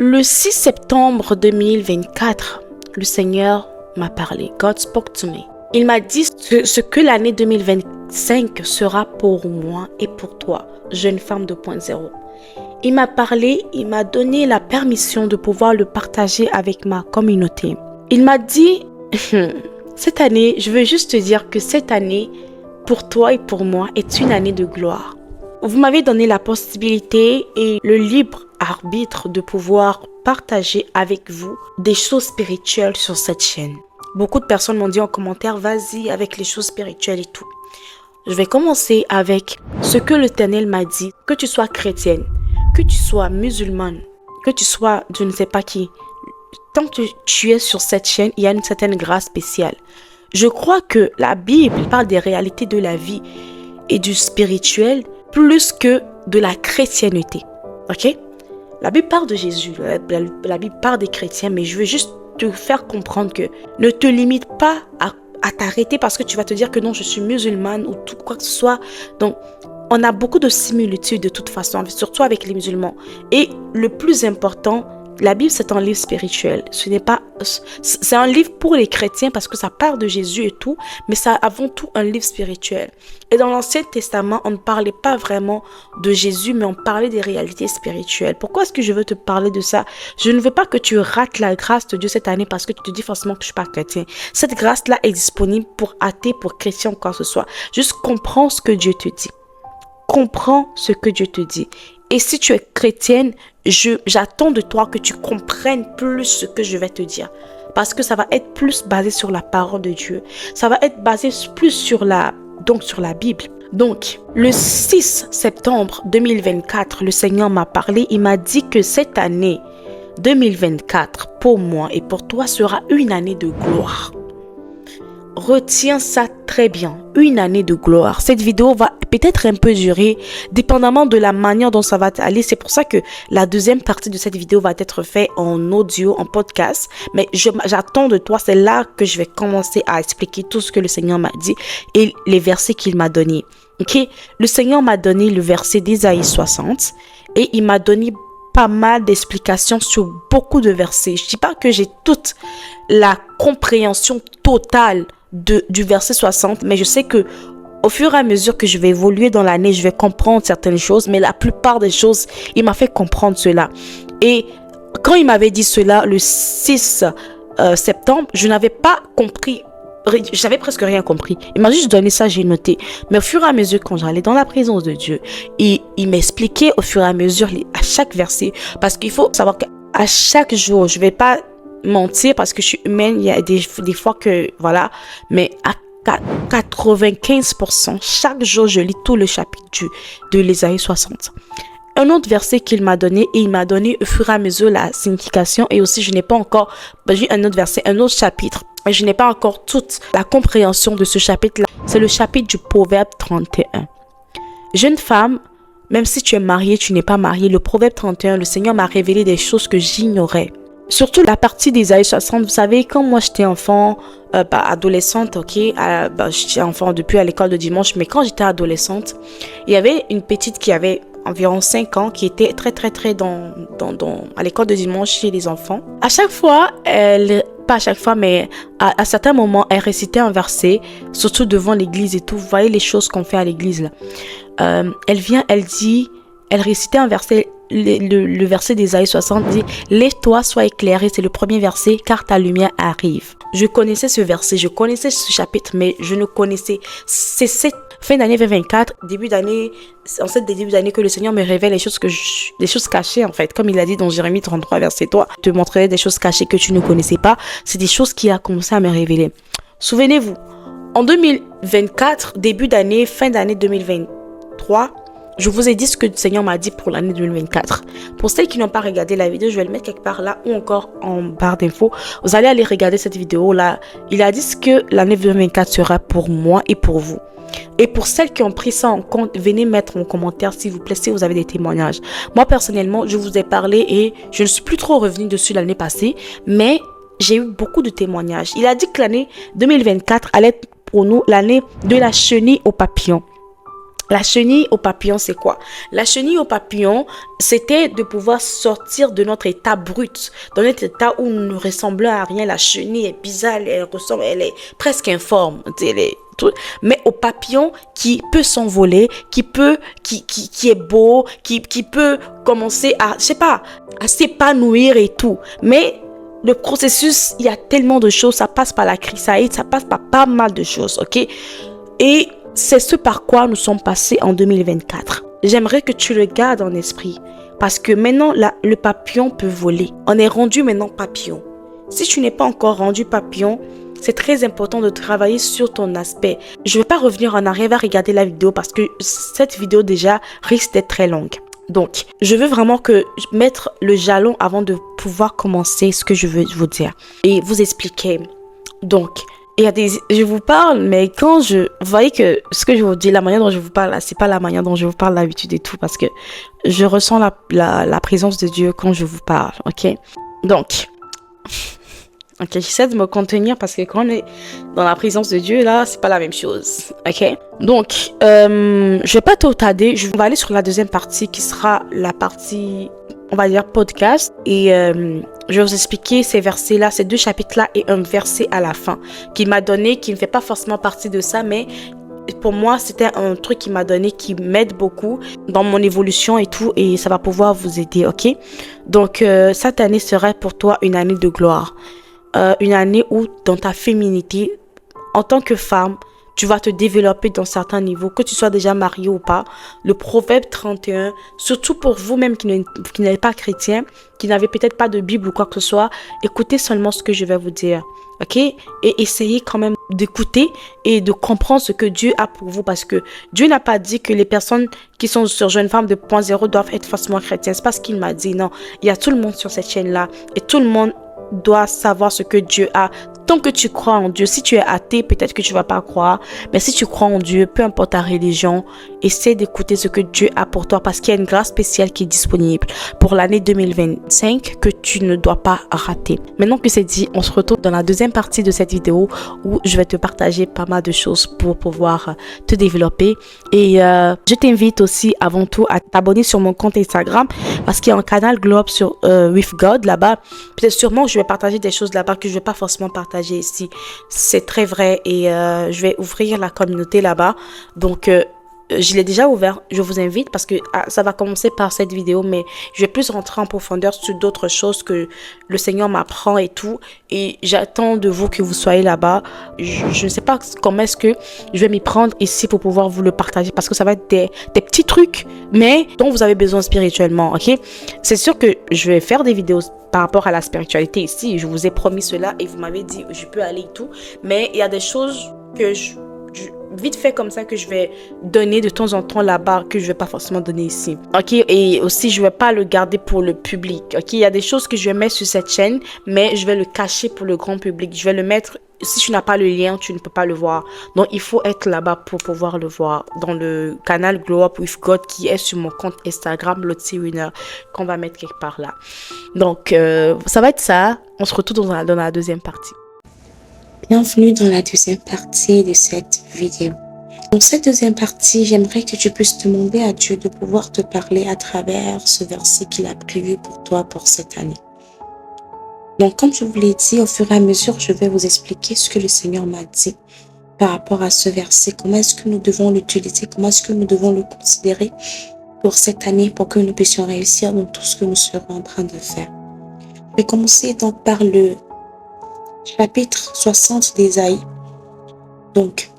Le 6 septembre 2024, le Seigneur m'a parlé. God spoke to me. Il m'a dit ce que l'année 2025 sera pour moi et pour toi, jeune femme 2.0. Il m'a parlé, il m'a donné la permission de pouvoir le partager avec ma communauté. Il m'a dit, cette année, je veux juste te dire que cette année, pour toi et pour moi, est une année de gloire. Vous m'avez donné la possibilité et le libre arbitre de pouvoir partager avec vous des choses spirituelles sur cette chaîne. Beaucoup de personnes m'ont dit en commentaire, vas-y avec les choses spirituelles et tout. Je vais commencer avec ce que l'Éternel m'a dit, que tu sois chrétienne, que tu sois musulmane, que tu sois je ne sais pas qui. Tant que tu es sur cette chaîne, il y a une certaine grâce spéciale. Je crois que la Bible parle des réalités de la vie et du spirituel plus que de la chrétienté. Ok? La Bible parle de Jésus, la Bible parle des chrétiens, mais je veux juste te faire comprendre que ne te limite pas à t'arrêter parce que tu vas te dire que non, je suis musulmane ou tout quoi que ce soit. Donc, on a beaucoup de similitudes de toute façon, surtout avec les musulmans. Et le plus important, la Bible, c'est un livre spirituel. C'est un livre pour les chrétiens parce que ça parle de Jésus et tout, mais c'est avant tout un livre spirituel. Et dans l'Ancien Testament, on ne parlait pas vraiment de Jésus, mais on parlait des réalités spirituelles. Pourquoi est-ce que je veux te parler de ça? Je ne veux pas que tu rates la grâce de Dieu cette année parce que tu te dis forcément que je ne suis pas chrétien. Cette grâce-là est disponible pour athées, pour chrétiens ou quoi que ce soit. Juste comprends ce que Dieu te dit. Comprends ce que Dieu te dit. Et si tu es chrétienne, j'attends de toi que tu comprennes plus ce que je vais te dire. Parce que ça va être plus basé sur la parole de Dieu. Ça va être basé plus sur la Bible. Donc, le 6 septembre 2024, le Seigneur m'a parlé. Il m'a dit que cette année 2024, pour moi et pour toi, sera une année de gloire. Retiens ça très bien, une année de gloire. Cette vidéo va peut-être un peu durer, dépendamment de la manière dont ça va aller. C'est pour ça que la deuxième partie de cette vidéo va être faite en audio, en podcast. Mais j'attends de toi, c'est là que je vais commencer à expliquer tout ce que le Seigneur m'a dit et les versets qu'il m'a donnés. Ok, le Seigneur m'a donné le verset d'Ésaïe 60 et il m'a donné pas mal d'explications sur beaucoup de versets. Je ne dis pas que j'ai toute la compréhension totale du verset 60, mais je sais que au fur et à mesure que je vais évoluer dans l'année, je vais comprendre certaines choses, mais la plupart des choses, il m'a fait comprendre cela. Et quand il m'avait dit cela le 6 septembre, je n'avais pas compris, j'avais presque rien compris. Il m'a juste donné ça, j'ai noté. Mais au fur et à mesure, quand j'allais dans la présence de Dieu, il m'expliquait au fur et à mesure à chaque verset, parce qu'il faut savoir qu'à chaque jour, je ne vais pas mentir parce que je suis humaine, il y a des fois que, voilà, mais à 95%, chaque jour, je lis tout le chapitre de l'Ésaïe 60. Un autre verset qu'il m'a donné, et il m'a donné au fur et à mesure la signification, et aussi je n'ai pas encore, j'ai un autre verset, un autre chapitre, et je n'ai pas encore toute la compréhension de ce chapitre-là. C'est le chapitre du Proverbe 31. Jeune femme, même si tu es mariée, tu n'es pas mariée, le Proverbe 31, le Seigneur m'a révélé des choses que j'ignorais. Surtout la partie d'Ésaïe 60, vous savez, quand moi j'étais enfant, adolescente, j'étais enfant depuis à l'école de dimanche, mais quand j'étais adolescente, il y avait une petite qui avait environ 5 ans, qui était très à l'école de dimanche chez les enfants. À chaque fois, pas à chaque fois, mais à certains moments, elle récitait un verset, surtout devant l'église et tout. Vous voyez les choses qu'on fait à l'église là. Elle récitait un verset. Le verset d'Ésaïe 60 dit « Lève-toi, sois éclairé », c'est le premier verset, « car ta lumière arrive ». Je connaissais ce verset, je connaissais ce chapitre, mais je ne connaissais... C'est cette fin d'année 2024, début d'année, en cette début d'année que le Seigneur me révèle les choses cachées en fait. Comme il a dit dans Jérémie 33, verset 3, « Te montrerai des choses cachées que tu ne connaissais pas ». C'est des choses qu'il a commencé à me révéler. Souvenez-vous, en 2024, début d'année, fin d'année 2023, je vous ai dit ce que le Seigneur m'a dit pour l'année 2024. Pour celles qui n'ont pas regardé la vidéo, je vais le mettre quelque part là ou encore en barre d'infos. Vous allez aller regarder cette vidéo là. Il a dit ce que l'année 2024 sera pour moi et pour vous. Et pour celles qui ont pris ça en compte, venez mettre en commentaire s'il vous plaît si vous avez des témoignages. Moi personnellement, je vous ai parlé et je ne suis plus trop revenue dessus l'année passée, mais j'ai eu beaucoup de témoignages. Il a dit que l'année 2024 allait être pour nous l'année de la chenille au papillon. La chenille au papillon, c'est quoi? La chenille au papillon, c'était de pouvoir sortir de notre état brut, dans notre état où nous ne ressemblons à rien. La chenille est bizarre, elle est presque informe, elle est tout. Mais au papillon qui peut s'envoler, qui est beau, qui peut commencer à, je sais pas, à s'épanouir et tout. Mais le processus, il y a tellement de choses, ça passe par la chrysalide, ça passe par pas mal de choses, ok? Et c'est ce par quoi nous sommes passés en 2024. J'aimerais que tu le gardes en esprit. Parce que maintenant, le papillon peut voler. On est rendu maintenant papillon. Si tu n'es pas encore rendu papillon, c'est très important de travailler sur ton aspect. Je ne vais pas revenir en arrière à regarder la vidéo parce que cette vidéo déjà risque d'être très longue. Donc, je veux vraiment mettre le jalon avant de pouvoir commencer ce que je veux vous dire et vous expliquer. Donc, je vous parle, mais quand vous voyez que ce que je vous dis, la manière dont je vous parle, là, c'est pas la manière dont je vous parle d'habitude et tout, parce que je ressens la présence de Dieu quand je vous parle, ok? Donc, ok, j'essaie de me contenir parce que quand on est dans la présence de Dieu, là, c'est pas la même chose, ok? Donc, je vais pas trop tarder, on va aller sur la deuxième partie qui sera la partie, on va dire, podcast, et je vais vous expliquer ces versets-là, ces 2 chapitres-là et un verset à la fin qui m'a donné, qui ne fait pas forcément partie de ça, mais pour moi, c'était un truc qui m'a donné, qui m'aide beaucoup dans mon évolution et tout, et ça va pouvoir vous aider, ok? Donc, cette année serait pour toi une année de gloire. Une année où, dans ta féminité, en tant que femme, tu vas te développer dans certains niveaux, que tu sois déjà marié ou pas. Le proverbe 31, surtout pour vous-même qui n'êtes pas chrétien, qui n'avez peut-être pas de Bible ou quoi que ce soit, écoutez seulement ce que je vais vous dire, ok? Et essayez quand même d'écouter et de comprendre ce que Dieu a pour vous, parce que Dieu n'a pas dit que les personnes qui sont sur Jeune Femme 2.0 doivent être forcément chrétiennes. C'est pas ce qu'il m'a dit, non. Il y a tout le monde sur cette chaîne-là et tout le monde doit savoir ce que Dieu a. Tant que tu crois en Dieu, si tu es athée, peut-être que tu vas pas croire, mais si tu crois en Dieu, peu importe ta religion, essaie d'écouter ce que Dieu a pour toi, parce qu'il y a une grâce spéciale qui est disponible pour l'année 2025 que tu ne dois pas rater. Maintenant que c'est dit, on se retrouve dans la deuxième partie de cette vidéo où je vais te partager pas mal de choses pour pouvoir te développer. Et je t'invite aussi avant tout à t'abonner sur mon compte Instagram, parce qu'il y a un canal Globe sur With God là-bas. Peut-être sûrement je vais partager des choses là-bas que je vais pas forcément partager ici. C'est très vrai, et je vais ouvrir la communauté là-bas. Donc, je l'ai déjà ouvert. Je vous invite, parce que ça va commencer par cette vidéo, mais je vais plus rentrer en profondeur sur d'autres choses que le Seigneur m'apprend et tout. Et j'attends de vous que vous soyez là-bas. Je ne sais pas comment est-ce que je vais m'y prendre ici pour pouvoir vous le partager, parce que ça va être des petits trucs, mais dont vous avez besoin spirituellement, ok? C'est sûr que je vais faire des vidéos par rapport à la spiritualité ici. Je vous ai promis cela et vous m'avez dit je peux aller et tout. Mais il y a des choses que vite fait comme ça que je vais donner de temps en temps là-bas, que je vais pas forcément donner ici. Ok, et aussi je vais pas le garder pour le public. Ok, il y a des choses que je vais mettre sur cette chaîne, mais je vais le cacher pour le grand public. Je vais le mettre. Si tu n'as pas le lien, tu ne peux pas le voir. Donc, il faut être là-bas pour pouvoir le voir. Dans le canal Glow Up With God qui est sur mon compte Instagram, Lottie Winner, qu'on va mettre quelque part là. Donc, ça va être ça. On se retrouve dans la deuxième partie. Bienvenue dans la deuxième partie de cette vidéo. Dans cette deuxième partie, j'aimerais que tu puisses demander à Dieu de pouvoir te parler à travers ce verset qu'il a prévu pour toi pour cette année. Donc, comme je vous l'ai dit, au fur et à mesure, je vais vous expliquer ce que le Seigneur m'a dit par rapport à ce verset. Comment est-ce que nous devons l'utiliser? Comment est-ce que nous devons le considérer pour cette année pour que nous puissions réussir dans tout ce que nous serons en train de faire? Je vais commencer donc par le chapitre 60 d'Ésaïe. Donc,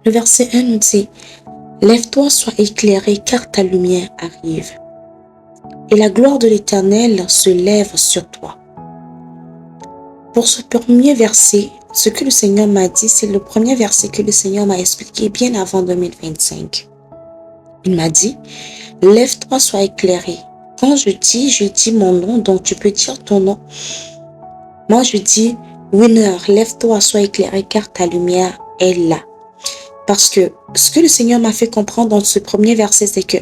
le verset 1 nous dit « Lève-toi, sois éclairé, car ta lumière arrive. Et la gloire de l'Éternel se lève sur toi. » Pour ce premier verset, ce que le Seigneur m'a dit, c'est le premier verset que le Seigneur m'a expliqué bien avant 2025. Il m'a dit « Lève-toi, sois éclairé. » Quand je dis mon nom, donc tu peux dire ton nom. Moi, je dis « Winner, lève-toi, sois éclairé, car ta lumière est là. » Parce que ce que le Seigneur m'a fait comprendre dans ce premier verset, c'est que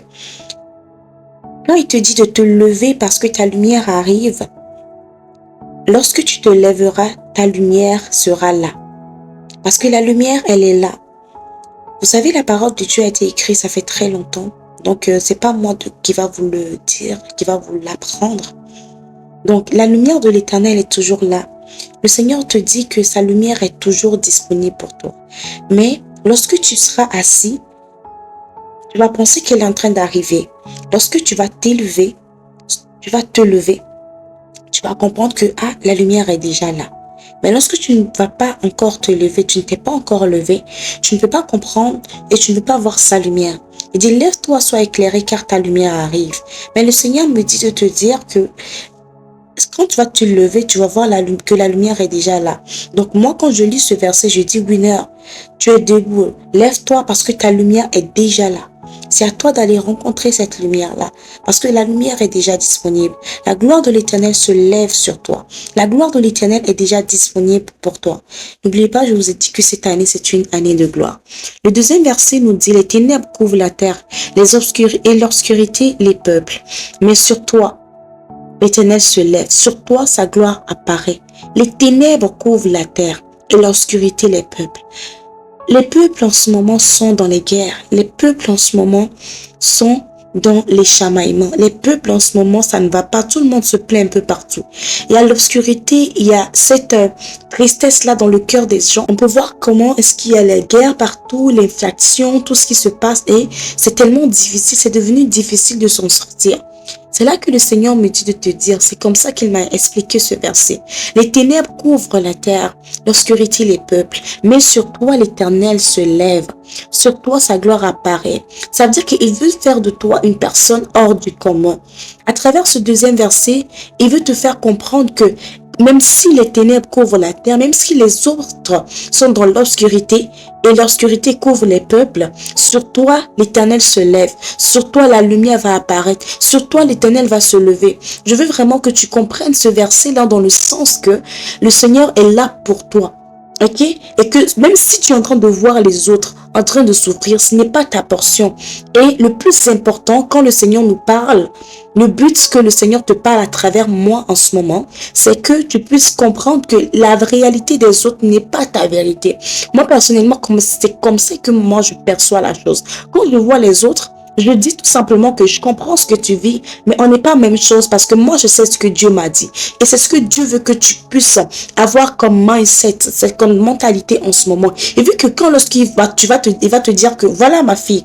quand il te dit de te lever parce que ta lumière arrive, lorsque tu te lèveras, ta lumière sera là. Parce que la lumière, elle est là. Vous savez, la parole de Dieu a été écrite, ça fait très longtemps. Donc, c'est pas moi qui va vous le dire, qui va vous l'apprendre. Donc, la lumière de l'Éternel est toujours là. Le Seigneur te dit que sa lumière est toujours disponible pour toi. Mais lorsque tu seras assis, tu vas penser qu'elle est en train d'arriver. Lorsque tu vas t'élever, tu vas te lever, tu vas comprendre que la lumière est déjà là. Mais lorsque tu ne vas pas encore te lever, tu ne t'es pas encore levé, tu ne peux pas comprendre et tu ne peux pas voir sa lumière. Il dit, lève-toi, sois éclairé car ta lumière arrive. Mais le Seigneur me dit de te dire que quand tu vas te lever, tu vas voir que la lumière est déjà là. Donc moi, quand je lis ce verset, je dis, Winner, tu es debout, lève-toi parce que ta lumière est déjà là. C'est à toi d'aller rencontrer cette lumière-là, parce que la lumière est déjà disponible. La gloire de l'Éternel se lève sur toi. La gloire de l'Éternel est déjà disponible pour toi. N'oubliez pas, je vous ai dit que cette année, c'est une année de gloire. Le deuxième verset nous dit, les ténèbres couvrent la terre, et l'obscurité les peuples. Mais sur toi, l'Éternel se lève. Sur toi, sa gloire apparaît. Les ténèbres couvrent la terre, et l'obscurité les peuples. Les peuples en ce moment sont dans les guerres. Les peuples en ce moment sont dans les chamaillements. Les peuples en ce moment, ça ne va pas. Tout le monde se plaint un peu partout. Il y a l'obscurité, il y a cette tristesse-là dans le cœur des gens. On peut voir comment est-ce qu'il y a les guerres partout, l'inflation, tout ce qui se passe. Et c'est tellement difficile, c'est devenu difficile de s'en sortir. C'est là que le Seigneur me dit de te dire, c'est comme ça qu'il m'a expliqué ce verset. Les ténèbres couvrent la terre, l'obscurité les peuples, mais sur toi l'Éternel se lève. Sur toi sa gloire apparaît. Ça veut dire qu'il veut faire de toi une personne hors du commun. À travers ce deuxième verset, il veut te faire comprendre que même si les ténèbres couvrent la terre, même si les autres sont dans l'obscurité et l'obscurité couvre les peuples, sur toi l'Éternel se lève, sur toi la lumière va apparaître, sur toi l'Éternel va se lever. Je veux vraiment que tu comprennes ce verset-là dans le sens que le Seigneur est là pour toi. Ok? Et que même si tu es en train de voir les autres en train de souffrir, ce n'est pas ta portion. Et le plus important, quand le Seigneur nous parle, le but que le Seigneur te parle à travers moi en ce moment, c'est que tu puisses comprendre que la réalité des autres n'est pas ta vérité. Moi, personnellement, c'est comme ça que moi, je perçois la chose. Quand je vois les autres, je dis tout simplement que je comprends ce que tu vis, mais on n'est pas la même chose parce que moi, je sais ce que Dieu m'a dit. Et c'est ce que Dieu veut que tu puisses avoir comme mindset, c'est comme mentalité en ce moment. Et vu que lorsqu'il va, il va te dire que voilà ma fille,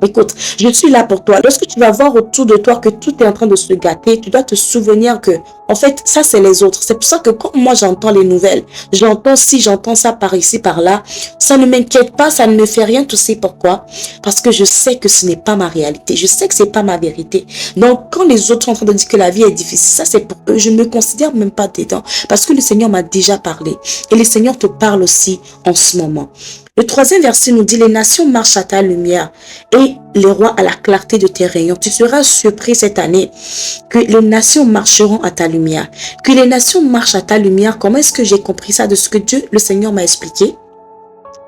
écoute, je suis là pour toi. Lorsque tu vas voir autour de toi que tout est en train de se gâter, tu dois te souvenir que, en fait, ça, c'est les autres. C'est pour ça que quand moi, j'entends les nouvelles, j'entends ça par ici, par là, ça ne m'inquiète pas, ça ne me fait rien. Tu sais pourquoi? Parce que je sais que ce n'est pas ma réalité. Je sais que c'est pas ma vérité. Donc, quand les autres sont en train de dire que la vie est difficile, ça, c'est pour eux. Je ne me considère même pas dedans. Parce que le Seigneur m'a déjà parlé. Et le Seigneur te parle aussi en ce moment. Le troisième verset nous dit, les nations marchent à ta lumière et les rois à la clarté de tes rayons. Tu seras surpris cette année que les nations marcheront à ta lumière. Que les nations marchent à ta lumière. Comment est-ce que j'ai compris ça de ce que Dieu, le Seigneur m'a expliqué?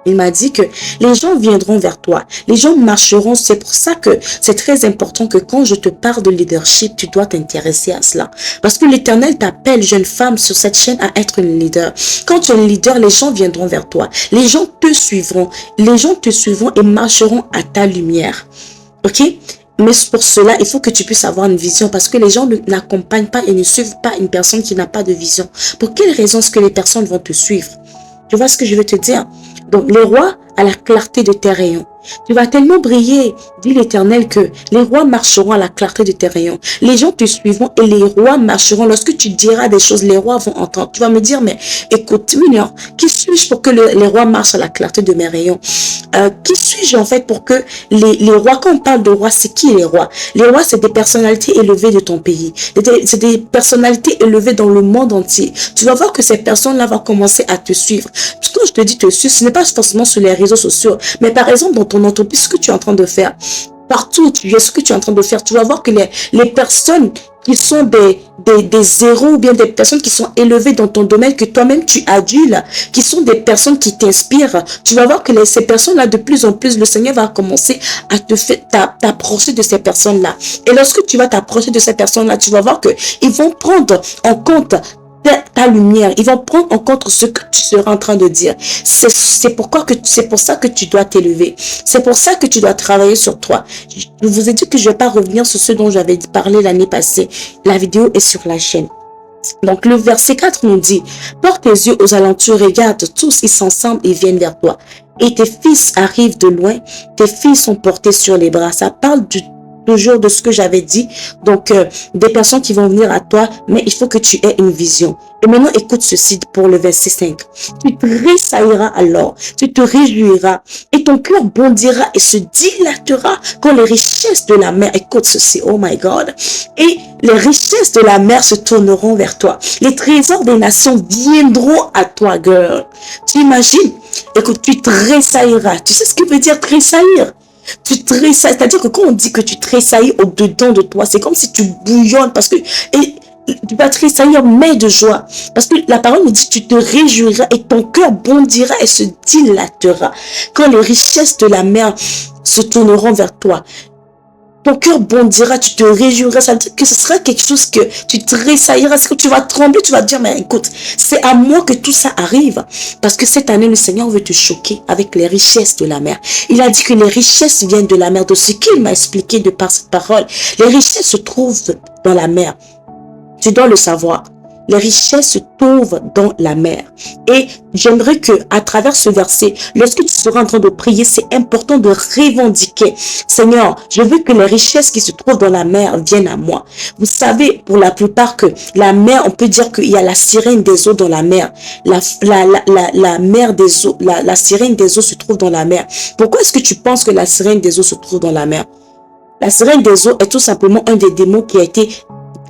Il m'a dit que les gens viendront vers toi. Les gens marcheront. C'est pour ça que c'est très important que quand je te parle de leadership, tu dois t'intéresser à cela. Parce que l'Éternel t'appelle, jeune femme, sur cette chaîne à être une leader. Quand tu es un leader, les gens viendront vers toi. Les gens te suivront. Les gens te suivront et marcheront à ta lumière. Ok? Mais pour cela, il faut que tu puisses avoir une vision parce que les gens n'accompagnent pas et ne suivent pas une personne qui n'a pas de vision. Pour quelle raison est-ce que les personnes vont te suivre? Tu vois ce que je veux te dire? Donc, les rois à la clarté de tes rayons. Tu vas tellement briller, dit l'Éternel, que les rois marcheront à la clarté de tes rayons. Les gens te suivront et les rois marcheront. Lorsque tu diras des choses, les rois vont entendre. Tu vas me dire, mais écoute, Mineur, qui suis-je pour que les rois marchent à la clarté de mes rayons? Qui suis-je en fait pour que les rois, quand on parle de rois, c'est qui les rois? Les rois, c'est des personnalités élevées de ton pays. C'est des personnalités élevées dans le monde entier. Tu vas voir que ces personnes-là vont commencer à te suivre. Quand je te dis te suivre, ce n'est pas forcément sur les réseaux sociaux, mais par exemple dans ton entreprise, ce que tu es en train de faire, partout où tu es, ce que tu es en train de faire, tu vas voir que les personnes qui sont des zéros ou bien des personnes qui sont élevées dans ton domaine, que toi-même tu adules, qui sont des personnes qui t'inspirent, tu vas voir que ces personnes-là, de plus en plus, le Seigneur va commencer à t'approcher de ces personnes-là. Et lorsque tu vas t'approcher de ces personnes-là, tu vas voir qu'ils vont prendre en compte ta lumière. Ils vont prendre en compte ce que tu seras en train de dire. C'est pour ça que tu dois t'élever. C'est pour ça que tu dois travailler sur toi. Je vous ai dit que je ne vais pas revenir sur ce dont j'avais parlé l'année passée. La vidéo est sur la chaîne. Donc, le verset 4 nous dit, porte tes yeux aux alentours, regarde, tous ils s'ensemble et viennent vers toi. Et tes fils arrivent de loin, tes filles sont portées sur les bras. Ça parle toujours de ce que j'avais dit. Donc, des personnes qui vont venir à toi, mais il faut que tu aies une vision. Et maintenant, écoute ceci pour le verset 5. Tu te tressailliras alors, tu te réjouiras, et ton cœur bondira et se dilatera quand les richesses de la mer, écoute ceci, oh my God, et les richesses de la mer se tourneront vers toi. Les trésors des nations viendront à toi, girl. Tu imagines? Écoute, tu tressailleras. Tu sais ce que veut dire tressaillir? Tu tressailles, c'est-à-dire que quand on dit que tu tressailles au-dedans de toi, c'est comme si tu bouillonnes parce que tu vas tressaillir, mais de joie. Parce que la parole nous dit, tu te réjouiras et ton cœur bondira et se dilatera quand les richesses de la mer se tourneront vers toi. Ton cœur bondira, tu te réjouiras, ça veut dire que ce sera quelque chose que tu tressailleras, c'est que tu vas trembler, tu vas te dire, mais écoute, c'est à moi que tout ça arrive. Parce que cette année, le Seigneur veut te choquer avec les richesses de la mer. Il a dit que les richesses viennent de la mer, de ce qu'il m'a expliqué de par cette parole. Les richesses se trouvent dans la mer. Tu dois le savoir. Les richesses se trouvent dans la mer. Et j'aimerais que, à travers ce verset, lorsque tu seras en train de prier, c'est important de revendiquer. Seigneur, je veux que les richesses qui se trouvent dans la mer viennent à moi. Vous savez, pour la plupart, que la mer, on peut dire qu'il y a la sirène des eaux dans la mer. La mer des eaux, la sirène des eaux se trouve dans la mer. Pourquoi est-ce que tu penses que la sirène des eaux se trouve dans la mer? La sirène des eaux est tout simplement un des démons qui a été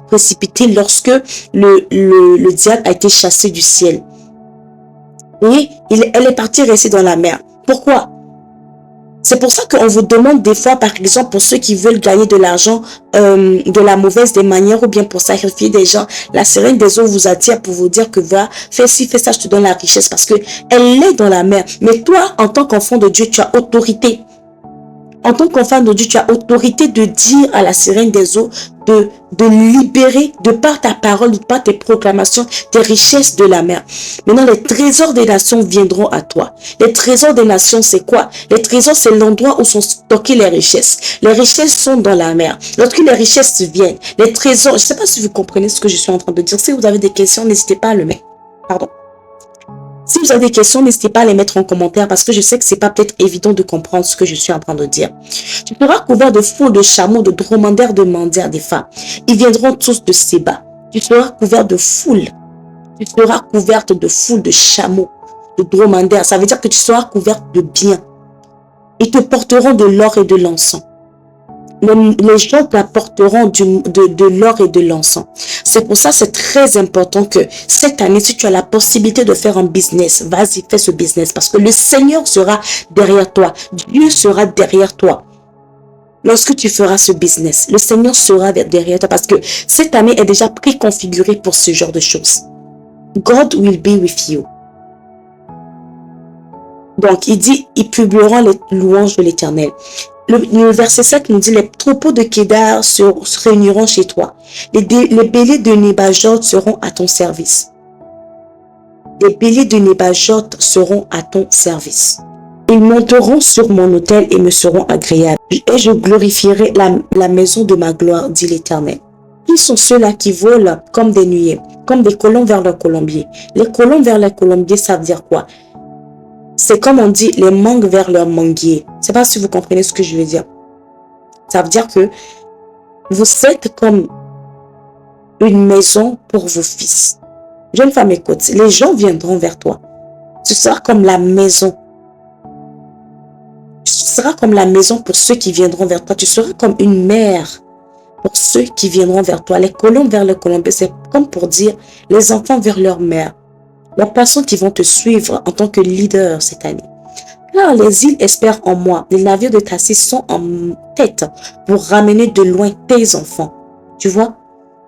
précipité lorsque le diable a été chassé du ciel. Et elle est partie rester dans la mer. Pourquoi? C'est pour ça qu'on vous demande des fois, par exemple, pour ceux qui veulent gagner de l'argent de la mauvaise des manières ou bien pour sacrifier des gens, la sirène des eaux vous attire pour vous dire que va, fais ci, fais ça, je te donne la richesse parce que elle est dans la mer. Mais toi, en tant qu'enfant de Dieu, tu as autorité. En tant qu'enfant de Dieu, tu as autorité de dire à la sirène des eaux de libérer, de par ta parole, de par tes proclamations, tes richesses de la mer. Maintenant, les trésors des nations viendront à toi. Les trésors des nations, c'est quoi? Les trésors, c'est l'endroit où sont stockées les richesses. Les richesses sont dans la mer. Lorsque les richesses viennent, les trésors, je ne sais pas si vous comprenez ce que je suis en train de dire. Si vous avez des questions, n'hésitez pas à le mettre. Pardon. Si vous avez des questions, n'hésitez pas à les mettre en commentaire parce que je sais que c'est pas peut-être évident de comprendre ce que je suis en train de dire. Tu seras couvert de foules de chameaux, de dromadaires, de mendiants, des femmes. Ils viendront tous de Séba. Tu seras couvert de foules. Tu seras couverte de foules de chameaux, de dromadaires. Ça veut dire que tu seras couverte de biens. Ils te porteront de l'or et de l'encens. Les gens t'apporteront de l'or et de l'encens. C'est pour ça c'est très important que cette année, si tu as la possibilité de faire un business, vas-y, fais ce business parce que le Seigneur sera derrière toi. Dieu sera derrière toi. Lorsque tu feras ce business, le Seigneur sera derrière toi parce que cette année est déjà préconfigurée pour ce genre de choses. God will be with you. Donc, il dit, ils publieront les louanges de l'Éternel. Le verset 7 nous dit, les troupeaux de Kédar se réuniront chez toi. Les béliers de Nébajot seront à ton service. Les béliers de Nébajot seront à ton service. Ils monteront sur mon autel et me seront agréables. Et je glorifierai la maison de ma gloire, dit l'Éternel. Qui sont ceux-là qui volent comme des nuées, comme des colons vers leur colombier? Les colons vers leur colombier, ça veut dire quoi? C'est comme on dit les mangues vers leur manguier. Je ne sais pas si vous comprenez ce que je veux dire. Ça veut dire que vous êtes comme une maison pour vos fils. Jeune femme, écoute, les gens viendront vers toi. Tu seras comme la maison. Tu seras comme la maison pour ceux qui viendront vers toi. Tu seras comme une mère pour ceux qui viendront vers toi. Les colons vers le colombier, c'est comme pour dire les enfants vers leur mère. Les personnes qui vont te suivre en tant que leader cette année. Car les îles espèrent en moi. Les navires de Tassis sont en tête pour ramener de loin tes enfants. Tu vois,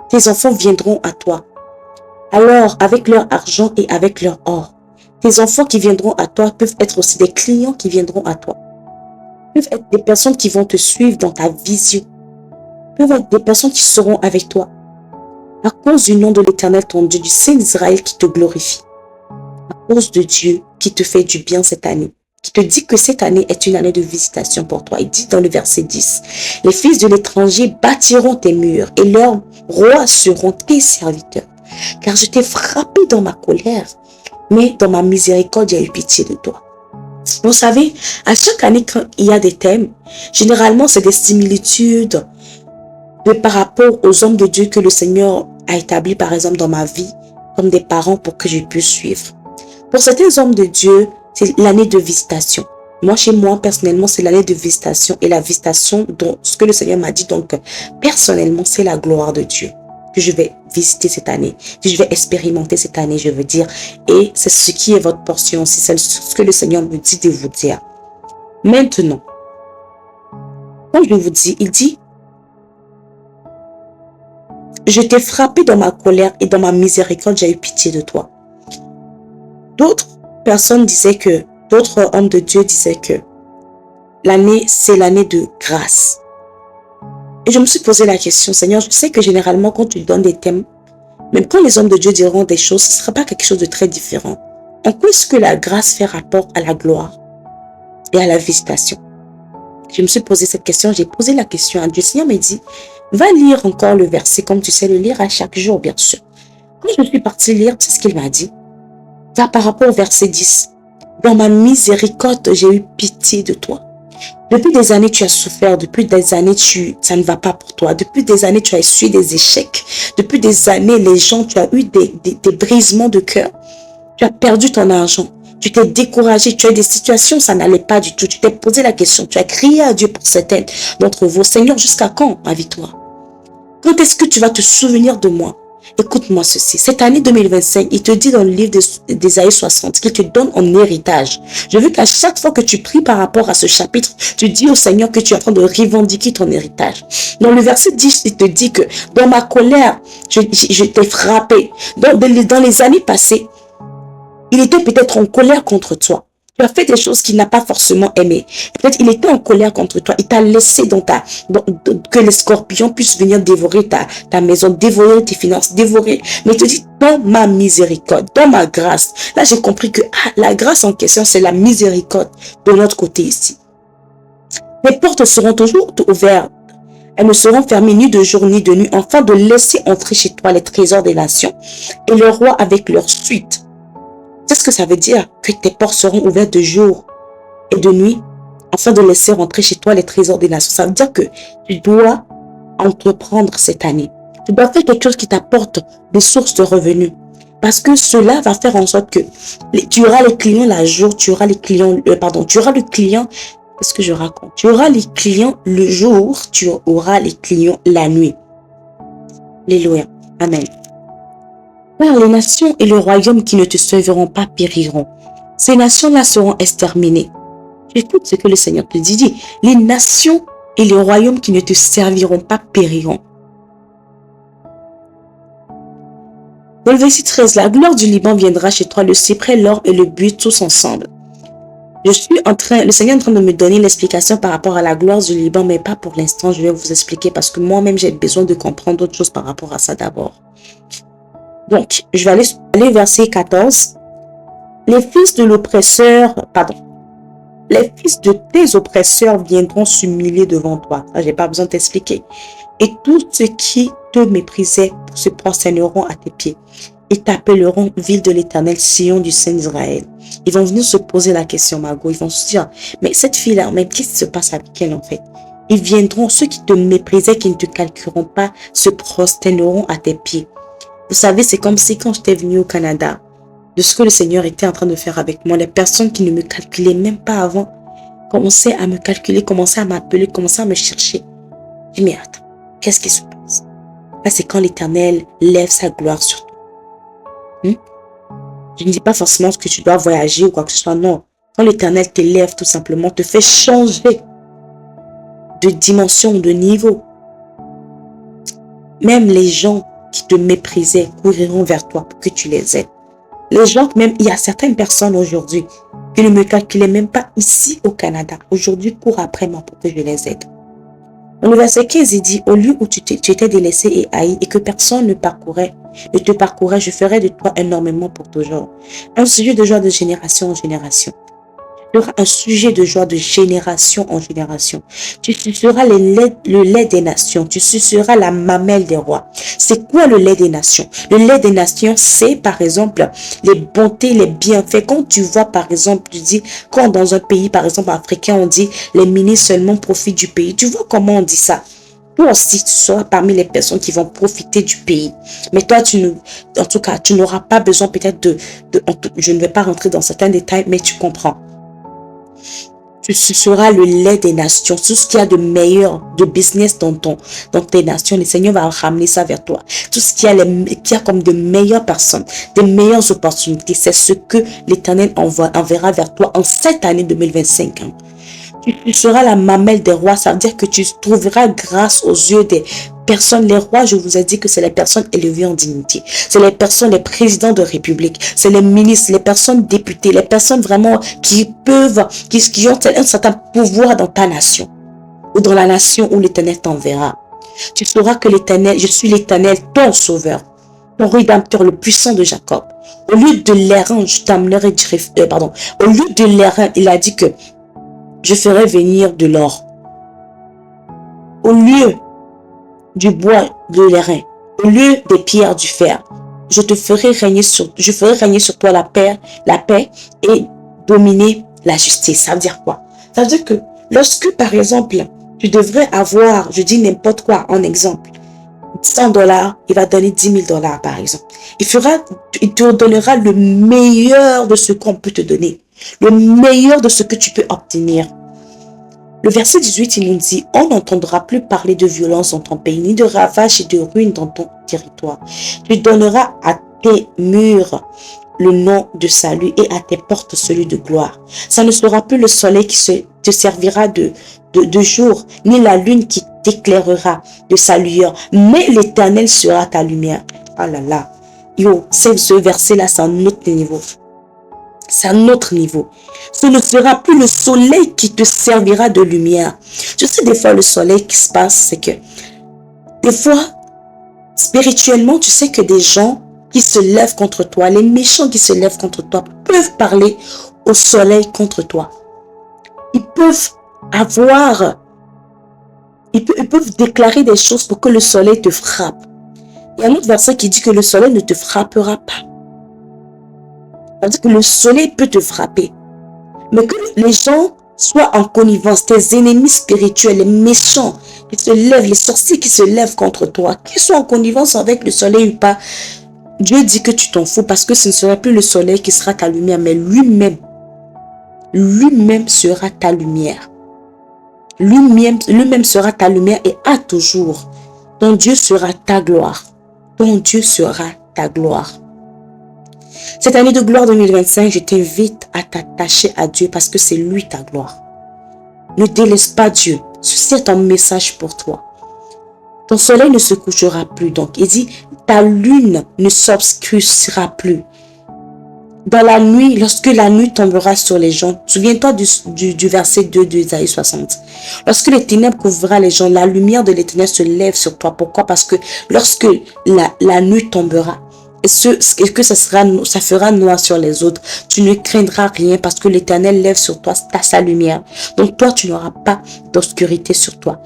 tes enfants viendront à toi. Alors, avec leur argent et avec leur or, tes enfants qui viendront à toi peuvent être aussi des clients qui viendront à toi. Peuvent être des personnes qui vont te suivre dans ta vision. Peuvent être des personnes qui seront avec toi. À cause du nom de l'Éternel, ton Dieu, du Saint d'Israël qui te glorifie. À cause de Dieu qui te fait du bien cette année. Qui te dit que cette année est une année de visitation pour toi. Il dit dans le verset 10, les fils de l'étranger bâtiront tes murs et leurs rois seront tes serviteurs. Car je t'ai frappé dans ma colère, mais dans ma miséricorde, j'ai eu pitié de toi. Vous savez, à chaque année, quand il y a des thèmes, généralement, c'est des similitudes par rapport aux hommes de Dieu que le Seigneur a établis, par exemple, dans ma vie, comme des parents pour que je puisse suivre. Pour certains hommes de Dieu, c'est l'année de visitation. Moi, chez moi, personnellement, c'est l'année de visitation. Et la visitation, dont ce que le Seigneur m'a dit, donc, personnellement, c'est la gloire de Dieu que je vais visiter cette année, que je vais expérimenter cette année, je veux dire. Et c'est ce qui est votre portion aussi, c'est ce que le Seigneur me dit de vous dire. Maintenant, quand je vous dis, il dit, je t'ai frappé dans ma colère et dans ma miséricorde, j'ai eu pitié de toi. D'autres personnes disaient que, d'autres hommes de Dieu disaient que l'année, c'est l'année de grâce. Et je me suis posé la question, Seigneur, je sais que généralement, quand tu donnes des thèmes, même quand les hommes de Dieu diront des choses, ce ne sera pas quelque chose de très différent. En quoi est-ce que la grâce fait rapport à la gloire et à la visitation? Je me suis posé cette question, j'ai posé la question à Dieu. Le Seigneur m'a dit, va lire encore le verset, comme tu sais le lire à chaque jour, bien sûr. Quand je suis partie lire, c'est ce qu'il m'a dit. Va par rapport au verset 10. Dans ma miséricorde, j'ai eu pitié de toi. Depuis des années, tu as souffert. Depuis des années, ça ne va pas pour toi. Depuis des années, tu as essuyé des échecs. Depuis des années, les gens, tu as eu des brisements de cœur. Tu as perdu ton argent. Tu t'es découragé. Tu as eu des situations, ça n'allait pas du tout. Tu t'es posé la question. Tu as crié à Dieu pour certaines d'entre vous. Seigneur, jusqu'à quand ma victoire? Quand est-ce que tu vas te souvenir de moi? Écoute-moi ceci. Cette année 2025, il te dit dans le livre d'Ésaïe 60 qu'il te donne en héritage. Je veux qu'à chaque fois que tu pries par rapport à ce chapitre, tu dis au Seigneur que tu es en train de revendiquer ton héritage. Dans le verset 10, il te dit que dans ma colère, je t'ai frappé. Dans les années passées, il était peut-être en colère contre toi. Tu as fait des choses qu'il n'a pas forcément aimées. Peut-être il était en colère contre toi. Il t'a laissé que les scorpions puissent venir dévorer ta maison, dévorer tes finances, dévorer. Mais il te dit, dans ma miséricorde, dans ma grâce. Là, j'ai compris que la grâce en question, c'est la miséricorde de notre côté ici. Les portes seront toujours ouvertes. Elles ne seront fermées ni de jour ni de nuit, afin de laisser entrer chez toi les trésors des nations et le roi avec leur suite. C'est ce que ça veut dire, que tes portes seront ouvertes de jour et de nuit, afin de laisser rentrer chez toi les trésors des nations. Ça veut dire que tu dois entreprendre cette année. Tu dois faire quelque chose qui t'apporte des sources de revenus. Parce que cela va faire en sorte que tu auras les clients la jour, tu auras les clients, tu auras le client, qu'est-ce que je raconte? Tu auras les clients le jour, tu auras les clients la nuit. Alléluia. Amen. Car les nations et le royaume qui ne te serviront pas périront. Ces nations-là seront exterminées. Tu écoutes ce que le Seigneur te dit. Les nations et les royaumes qui ne te serviront pas périront. Dans le verset 13, la gloire du Liban viendra chez toi, le cyprès, l'or et le buis, tous ensemble. Le Seigneur est en train de me donner l'explication par rapport à la gloire du Liban, mais pas pour l'instant, je vais vous expliquer parce que moi-même, j'ai besoin de comprendre d'autres choses par rapport à ça d'abord. Donc, je vais aller verset 14. Les fils de tes oppresseurs viendront s'humilier devant toi. Ça, j'ai pas besoin de t'expliquer. Et tous ceux qui te méprisaient se prosterneront à tes pieds. Ils t'appelleront ville de l'Éternel, Sion du Saint d'Israël. Ils vont venir se poser la question, Margot. Ils vont se dire, mais cette fille-là, mais qu'est-ce qui se passe avec elle en fait? Ils viendront, ceux qui te méprisaient, qui ne te calculeront pas, se prosterneront à tes pieds. Vous savez, c'est comme si quand j'étais venue au Canada, de ce que le Seigneur était en train de faire avec moi, les personnes qui ne me calculaient même pas avant, commençaient à me calculer, commençaient à m'appeler, commençaient à me chercher. Je dis, mais attends, qu'est-ce qui se passe? Là, c'est quand l'Éternel lève sa gloire sur toi. Je ne dis pas forcément que tu dois voyager ou quoi que ce soit, non. Quand l'Éternel t'élève tout simplement, te fait changer de dimension, de niveau. Même les gens qui te méprisaient couriront vers toi pour que tu les aides. Les gens, même, il y a certaines personnes aujourd'hui qui ne me calculaient même pas ici au Canada. Aujourd'hui, courent après moi pour que je les aide. Dans le verset 15, il dit, au lieu où tu étais délaissé et haï et que personne ne te parcourait, je ferai de toi énormément pour toujours. Un sujet de joie de génération en génération. Tu seras un sujet de joie de génération en génération. Tu suceras le lait des nations. Tu suceras la mamelle des rois. C'est quoi le lait des nations? Le lait des nations, c'est par exemple les bontés, les bienfaits. Quand tu vois par exemple, tu dis, quand dans un pays par exemple africain, on dit les ministres seulement profitent du pays. Tu vois comment on dit ça? Toi aussi, tu seras parmi les personnes qui vont profiter du pays. Mais toi, en tout cas, tu n'auras pas besoin peut-être je ne vais pas rentrer dans certains détails, mais tu comprends. Tu seras le lait des nations. Tout ce qu'il y a de meilleur, de business dans tes nations, le Seigneur va ramener ça vers toi. Tout ce qu'il y a comme de meilleures personnes, de meilleures opportunités, c'est ce que l'Éternel enverra vers toi en cette année 2025. Tu seras la mamelle des rois. Ça veut dire que tu trouveras grâce aux yeux des personnes. Les rois, je vous ai dit que c'est les personnes élevées en dignité. C'est les personnes, les présidents de république. C'est les ministres, les personnes députées, les personnes vraiment qui ont un certain pouvoir dans ta nation. Ou dans la nation où l'Éternel t'enverra. Tu sauras que l'Éternel, je suis l'Éternel, ton sauveur. Ton rédempteur, le puissant de Jacob. Au lieu de l'airain, je t'amènerai au lieu de l'airain, il a dit que je ferai venir de l'or. Au lieu du bois de l'airain, au lieu des pierres du fer, je ferai régner sur toi la paix et dominer la justice. Ça veut dire quoi? Ça veut dire que lorsque, par exemple, tu devrais avoir, je dis n'importe quoi en exemple, $100, il va donner $10,000 par exemple. Il te donnera le meilleur de ce qu'on peut te donner. Le meilleur de ce que tu peux obtenir. Le verset 18, il nous dit, on n'entendra plus parler de violence dans ton pays, ni de ravages et de ruines dans ton territoire. Tu donneras à tes murs le nom de salut et à tes portes celui de gloire. Ça ne sera plus le soleil qui te servira de jour, ni la lune qui t'éclairera de sa lueur, mais l'Éternel sera ta lumière. Ah là là, ce verset-là, c'est un autre niveau. C'est un autre niveau. Ce ne sera plus le soleil qui te servira de lumière. Je sais des fois le soleil qui se passe, c'est que des fois, spirituellement, tu sais que des gens qui se lèvent contre toi, les méchants qui se lèvent contre toi, peuvent parler au soleil contre toi. Ils peuvent déclarer des choses pour que le soleil te frappe. Il y a un autre verset qui dit que le soleil ne te frappera pas. C'est-à-dire que le soleil peut te frapper. Mais que les gens soient en connivence, tes ennemis spirituels, les méchants qui se lèvent, les sorciers qui se lèvent contre toi, qu'ils soient en connivence avec le soleil ou pas, Dieu dit que tu t'en fous parce que ce ne sera plus le soleil qui sera ta lumière, mais lui-même sera ta lumière. Lui-même sera ta lumière et à toujours. Ton Dieu sera ta gloire. Ton Dieu sera ta gloire. Cette année de gloire 2025, je t'invite à t'attacher à Dieu parce que c'est lui ta gloire. Ne délaisse pas Dieu. Ceci est un message pour toi. Ton soleil ne se couchera plus. Donc, il dit, ta lune ne s'obscurcira plus. Dans la nuit, lorsque la nuit tombera sur les gens, souviens-toi du verset 2 d'Isaïe 60. Lorsque les ténèbres couvrira les gens, la lumière de l'Éternel se lève sur toi. Pourquoi? Parce que lorsque la nuit tombera, et que ça fera noir sur les autres, tu ne craindras rien parce que l'Éternel lève sur toi sa lumière. Donc toi, tu n'auras pas d'obscurité sur toi.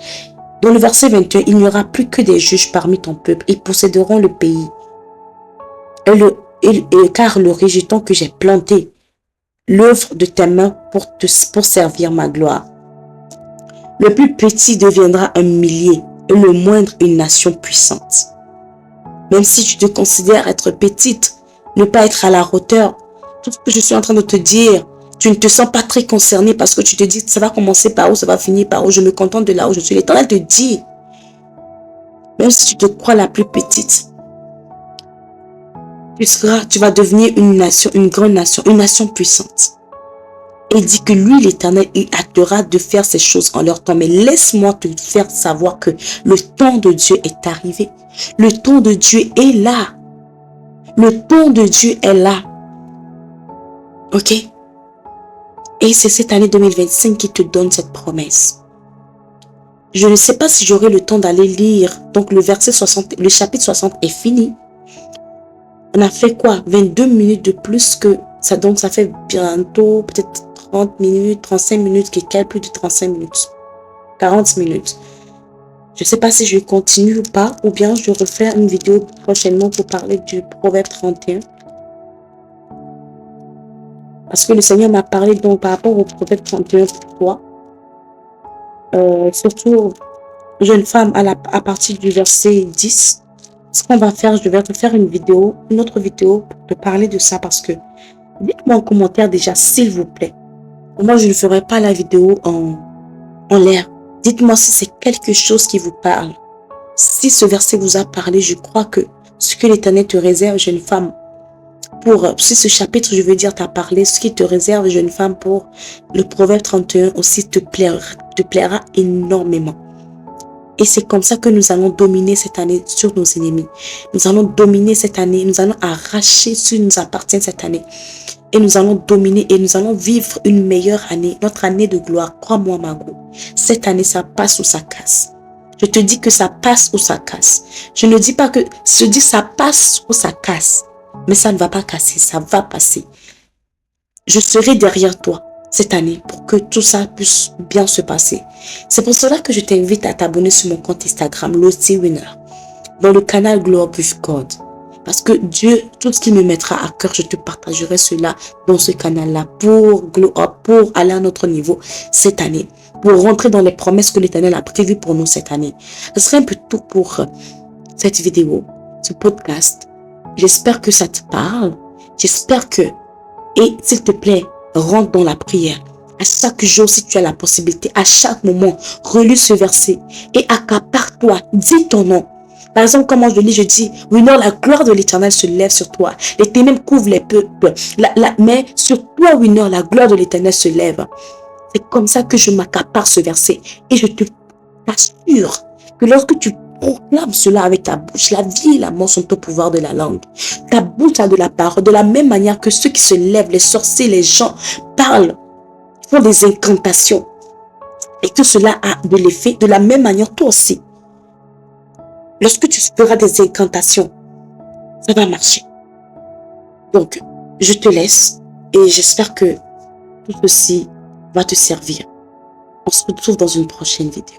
Dans le verset 21, il n'y aura plus que des juges parmi ton peuple. Ils posséderont le pays. Car le rejeton que j'ai planté, l'œuvre de tes mains pour servir ma gloire. Le plus petit deviendra un millier et le moindre une nation puissante. Même si tu te considères être petite, ne pas être à la hauteur, tout ce que je suis en train de te dire, tu ne te sens pas très concerné parce que tu te dis, ça va commencer par où, ça va finir par où, je me contente de là où je suis. L'Éternel te dit, même si tu te crois la plus petite, tu vas devenir une nation, une grande nation, une nation puissante. Et il dit que lui, l'Éternel, il hâtera de faire ces choses en leur temps. Mais laisse-moi te faire savoir que le temps de Dieu est arrivé. Le temps de Dieu est là. Le temps de Dieu est là. Ok? Et c'est cette année 2025 qui te donne cette promesse. Je ne sais pas si j'aurai le temps d'aller lire. Donc le verset 60, le chapitre 60 est fini. On a fait quoi? 22 minutes de plus que ça. Donc ça fait bientôt peut-être 30 minutes, 35 minutes, plus de 35 minutes. 40 minutes. Je ne sais pas si je continue ou pas, ou bien je refais une vidéo prochainement pour parler du Proverbe 31. Parce que le Seigneur m'a parlé donc par rapport au Proverbe 31 pour toi. Surtout, jeune femme, à partir du verset 10. Ce qu'on va faire, je vais te faire une autre vidéo pour te parler de ça parce que dites-moi en commentaire déjà, s'il vous plaît. Moi, je ne ferai pas la vidéo en l'air. Dites-moi si c'est quelque chose qui vous parle. Si ce verset vous a parlé, je crois que ce que l'Éternel te réserve, jeune femme, si ce chapitre, je veux dire, t'a parlé, ce qui te réserve, jeune femme, pour le Proverbe 31 aussi te plaira énormément. Et c'est comme ça que nous allons dominer cette année sur nos ennemis. Nous allons dominer cette année, nous allons arracher ce qui nous appartient cette année. Et nous allons dominer et nous allons vivre une meilleure année, notre année de gloire. Crois-moi, Margot, cette année, ça passe ou ça casse. Je te dis que ça passe ou ça casse. Je ne dis pas que, je dis ça passe ou ça casse. Mais ça ne va pas casser, ça va passer. Je serai derrière toi cette année pour que tout ça puisse bien se passer. C'est pour cela que je t'invite à t'abonner sur mon compte Instagram, Lottie Winner, dans le canal Glow Up with God. Parce que Dieu, tout ce qui me mettra à cœur, je te partagerai cela dans ce canal-là pour Glow Up, pour aller à notre niveau cette année, pour rentrer dans les promesses que l'Éternel a prévues pour nous cette année. Ce serait un peu tout pour cette vidéo, ce podcast. J'espère que ça te parle. J'espère que, et s'il te plaît, rentre dans la prière. À chaque jour, si tu as la possibilité, à chaque moment, relis ce verset et accapare-toi, dis ton nom. Par exemple, comment je lis, je dis, oui, non, la gloire de l'Éternel se lève sur toi. Les ténèbres couvrent les peuples. Mais sur toi, oui, non, la gloire de l'Éternel se lève. C'est comme ça que je m'accapare ce verset. Et je te t'assure que lorsque tu proclames cela avec ta bouche, la vie et la mort sont au pouvoir de la langue. Ta bouche a de la parole, de la même manière que ceux qui se lèvent, les sorciers, les gens parlent, font des incantations. Et que cela a de l'effet, de la même manière, toi aussi. Lorsque tu feras des incantations, ça va marcher. Donc, je te laisse et j'espère que tout ceci va te servir. On se retrouve dans une prochaine vidéo.